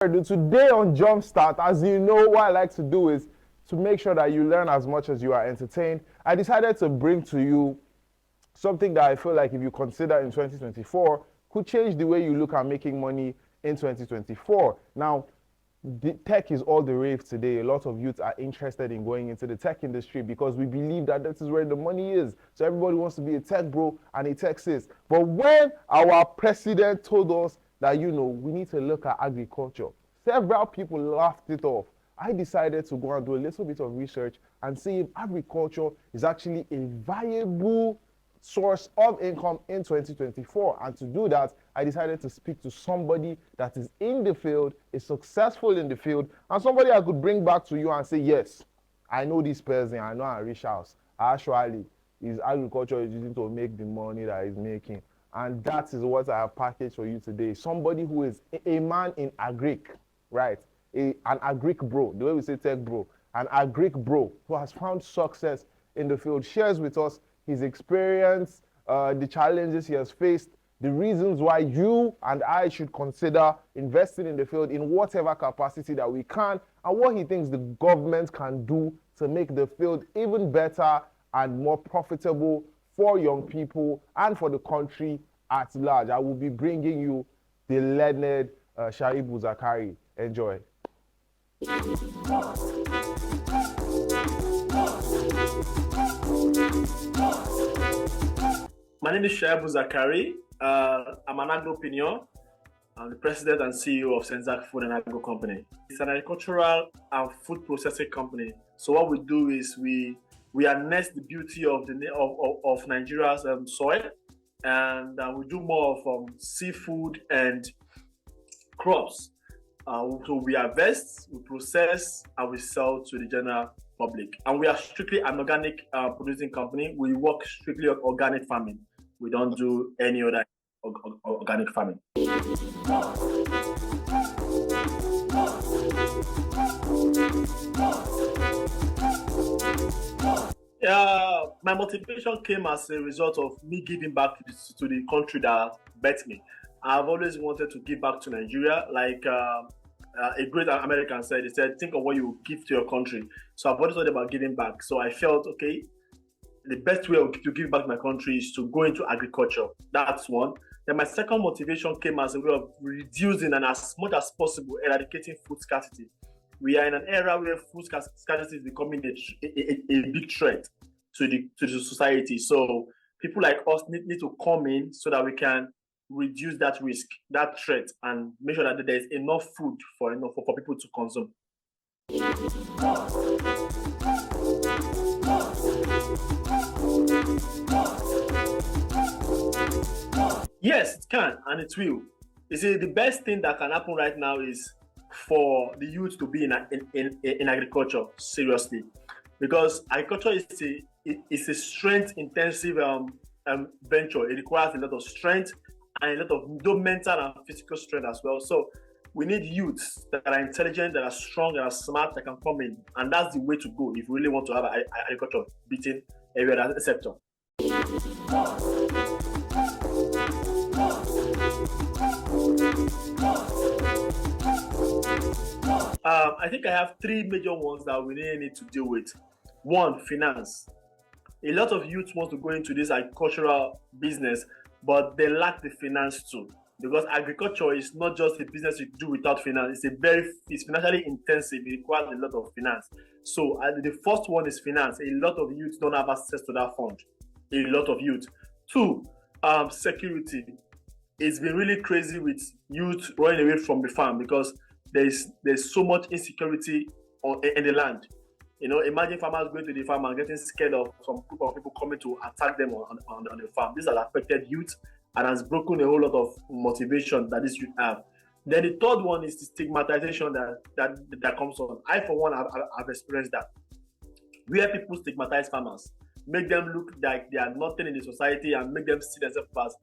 Today on Jumpstart, as you know, what I like to do is to make sure that you learn as much as you are entertained. I decided to bring to you something that I feel like if you consider in 2024 could change the way you look at making money in 2024. Now, the tech is all the rave today. A lot of youth are interested in going into the tech industry because we believe that this is where the money is. So everybody wants to be a tech bro and a tech sis. But when our president told us that, we need to look at agriculture, several people laughed it off. I decided to go and do a little bit of research and see if agriculture is actually a viable source of income in 2024. And to do that, I decided to speak to somebody that is in the field, is successful in the field, and somebody I could bring back to you and say, yes, I know this person, I know I reach out. Actually, his agriculture is using to make the money that he's making. And that is what I have packaged for you today. Somebody who is a man in agric, right? An agric bro, the way we say tech bro, an agric bro who has found success in the field, shares with us his experience, the challenges he has faced, the reasons why you and I should consider investing in the field in whatever capacity that we can, and what he thinks the government can do to make the field even better and more profitable for young people and for the country at large. I will be bringing you the learned Shaibu Zakari. Enjoy. My name is Shaibu Zakari. I'm an agro-prenuer. I'm the president and CEO of Senzak Food and Agro Company. It's an agricultural and food processing company. So what we do is we harness the beauty of Nigeria's soil, and we do more of seafood and crops. So we harvest, we process, and we sell to the general public. And we are strictly an organic producing company. We work strictly on organic farming. We don't do any other organic farming. My motivation came as a result of me giving back to the country that bet me. I've always wanted to give back to Nigeria, like a great American said. He said, think of what you give to your country. So I've always thought about giving back. So I felt, okay, the best way to give back to my country is to go into agriculture. That's one. Then my second motivation came as a way of reducing and as much as possible eradicating food scarcity. We are in an era where food scarcity is becoming a big threat to the society. So people like us need to come in so that we can reduce that risk, that threat, and make sure that there is enough food for people to consume. Yes, it can, and it will. You see, the best thing that can happen right now is for the youth to be in agriculture, seriously, because agriculture is a strength-intensive venture. It requires a lot of strength and a lot of mental and physical strength as well. So we need youths that are intelligent, that are strong, that are smart, that can come in, and that's the way to go if we really want to have agriculture beating every other sector. I think I have three major ones that we really need to deal with. One, finance. A lot of youth want to go into this agricultural business, but they lack the finance too. Because agriculture is not just a business you do without finance. It's financially intensive. It requires a lot of finance. So the first one is finance. A lot of youth don't have access to that fund. A lot of youth. Two, security. It's been really crazy with youth running away from the farm because there's so much insecurity in the land. Imagine farmers going to the farm and getting scared of some group of people coming to attack them on the farm. This has affected youth and has broken a whole lot of motivation that this youth have. Then the third one is the stigmatization that comes on. I, for one, have experienced that. Where people stigmatize farmers, make them look like they are nothing in the society and make them see themselves as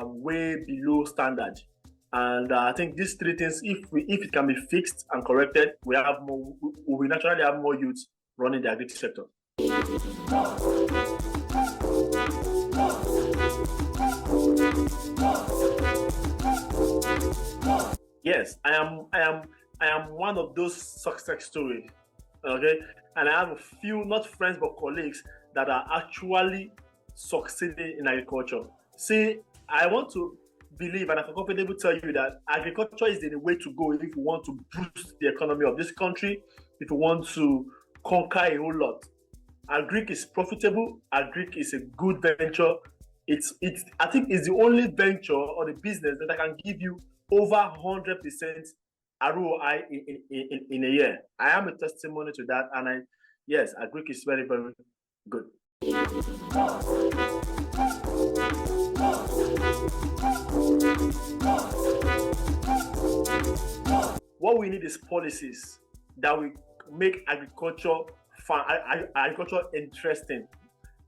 way below standard. And I think these three things, if it can be fixed and corrected, we will naturally have more youth running the agri sector. Yes, I am one of those success stories. Okay, and I have a few, not friends but colleagues, that are actually succeeding in agriculture. See, I want to believe, and I can comfortably tell you that agriculture is the way to go if you want to boost the economy of this country, if you want to conquer a whole lot. Agric is profitable. Agric is a good venture. I think it's the only venture or the business that I can give you over 100% ROI in a year. I am a testimony to that, and yes, Agric is very, very good. What we need is policies that will make agriculture interesting.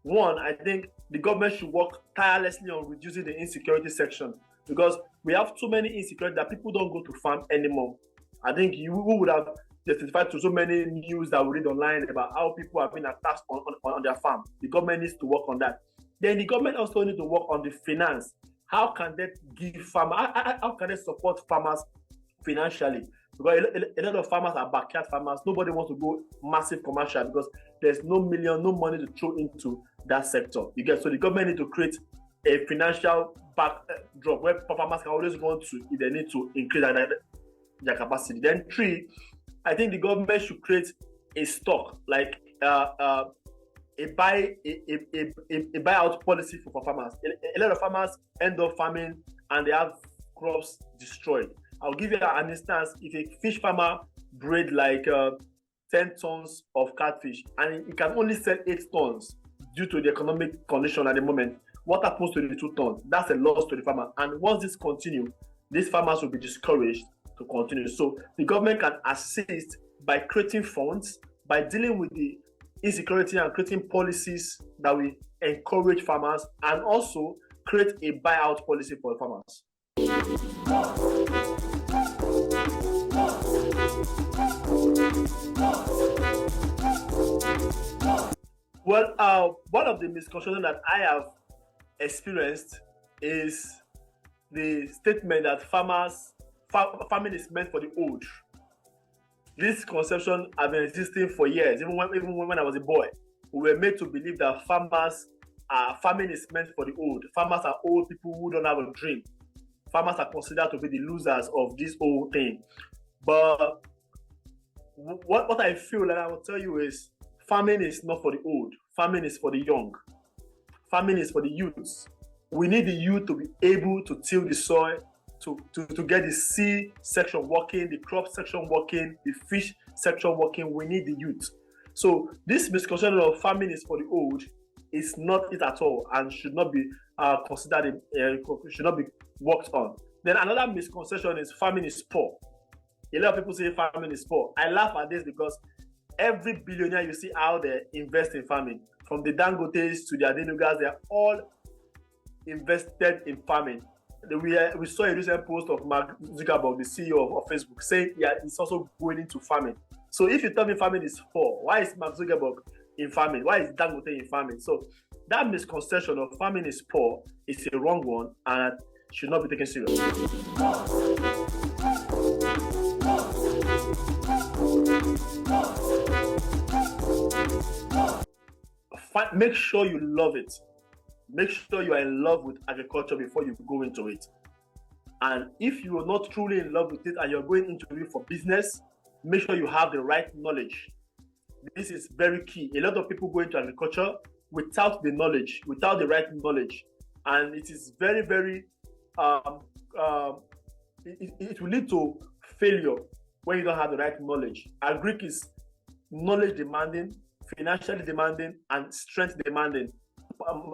One, I think the government should work tirelessly on reducing the insecurity section, because we have too many insecurity that people don't go to farm anymore. I think you would have testified to so many news that we read online about how people have been attacked on their farm. The government needs to work on that. Then the government also needs to work on the finance. How can they give farmers? How can they support farmers financially? Because a lot of farmers are backyard farmers. Nobody wants to go massive commercial because there's no money to throw into that sector. You get, so the government needs to create a financial backdrop where farmers can always run to if they need to increase their capacity. Then three, I think the government should create a stock, like a buyout policy for farmers. A lot of farmers end up farming and they have crops destroyed. I'll give you an instance. If a fish farmer breed like 10 tons of catfish and he can only sell 8 tons due to the economic condition at the moment, what happens to the 2 tons? That's a loss to the farmer. And once this continues, these farmers will be discouraged to continue. So the government can assist by creating funds, by dealing with the insecurity and creating policies that will encourage farmers, and also create a buyout policy for farmers. Well, one of the misconceptions that I have experienced is the statement that farming is meant for the old. This conception has been existing for years. Even when I was a boy, we were made to believe that farming is meant for the old. Farmers are old people who don't have a dream. Farmers are considered to be the losers of this whole thing. But what I feel like I will tell you is, farming is not for the old. Farming is for the young. Farming is for the youths. We need the youth to be able to till the soil, to get the sea section working, the crop section working, the fish section working. We need the youth. So this misconception of farming is for the old is not it at all, and should not be considered, should not be worked on. Then another misconception is farming is poor. A lot of people say farming is poor. I laugh at this because every billionaire you see out there invest in farming. From the Dangotes to the Adenugas, they are all invested in farming. We saw a recent post of Mark Zuckerberg, the CEO of Facebook, saying he's also going into farming. So if you tell me farming is poor, why is Mark Zuckerberg in farming? Why is Dangote in farming? So that misconception of farming is poor is a wrong one and should not be taken seriously. Make sure you love it. Make sure you are in love with agriculture before you go into it. And if you are not truly in love with it and you're going into it for business, make sure you have the right knowledge. This is very key. A lot of people go into agriculture without the knowledge, without the right knowledge. And it is very, very, it will lead to failure when you don't have the right knowledge. Agric is knowledge demanding, financially demanding, and strength demanding,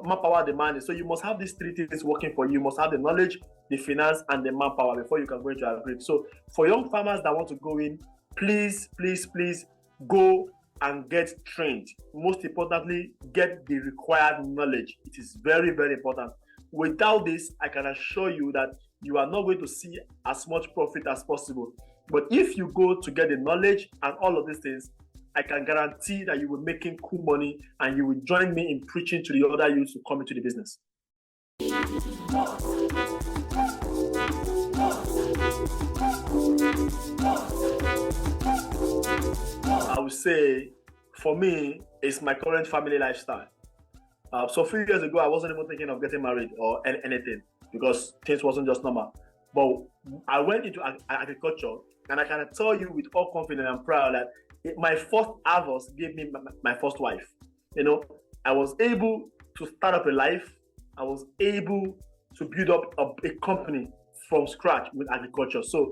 manpower demanding. So you must have these 3 things working for you. You must have the knowledge, the finance, and the manpower before you can go into agric. So for young farmers that want to go in, please, please, please go and get trained. Most importantly, get the required knowledge. It is very, very important. Without this, I can assure you that you are not going to see as much profit as possible. But if you go to get the knowledge and all of these things, I can guarantee that you will be making cool money and you will join me in preaching to the other youths to come into the business. I would say, for me, it's my current family lifestyle. So a few years ago, I wasn't even thinking of getting married or anything because things wasn't just normal. But I went into agriculture, and I can tell you with all confidence and proud that my first harvest gave me my first wife. You know, I was able to start up a life. I was able to build up a company from scratch with agriculture. So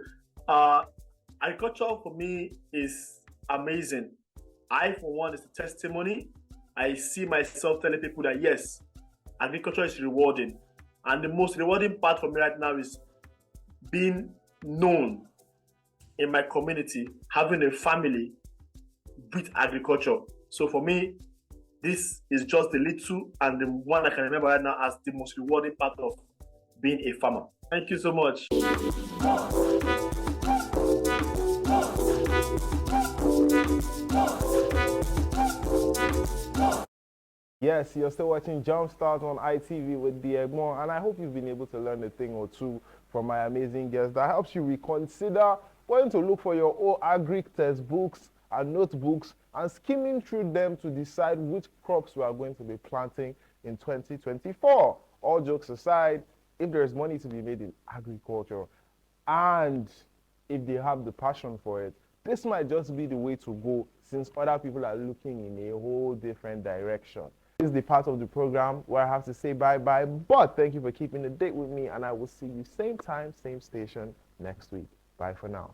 agriculture for me is amazing. I, for one, is a testimony. I see myself telling people that yes, agriculture is rewarding. And the most rewarding part for me right now is being known in my community, having a family with agriculture. So for me, this is just the little and the one I can remember right now as the most rewarding part of being a farmer. Thank you so much. Yes, you're still watching Jumpstart on ITV with the Egmont, and I hope you've been able to learn a thing or two from my amazing guests that helps you reconsider going to look for your own agri textbooks and notebooks and skimming through them to decide which crops we are going to be planting in 2024. All jokes aside, if there's money to be made in agriculture and if they have the passion for it, this might just be the way to go since other people are looking in a whole different direction. This is the part of the program where I have to say bye-bye, but thank you for keeping the date with me, and I will see you same time, same station next week. Bye for now.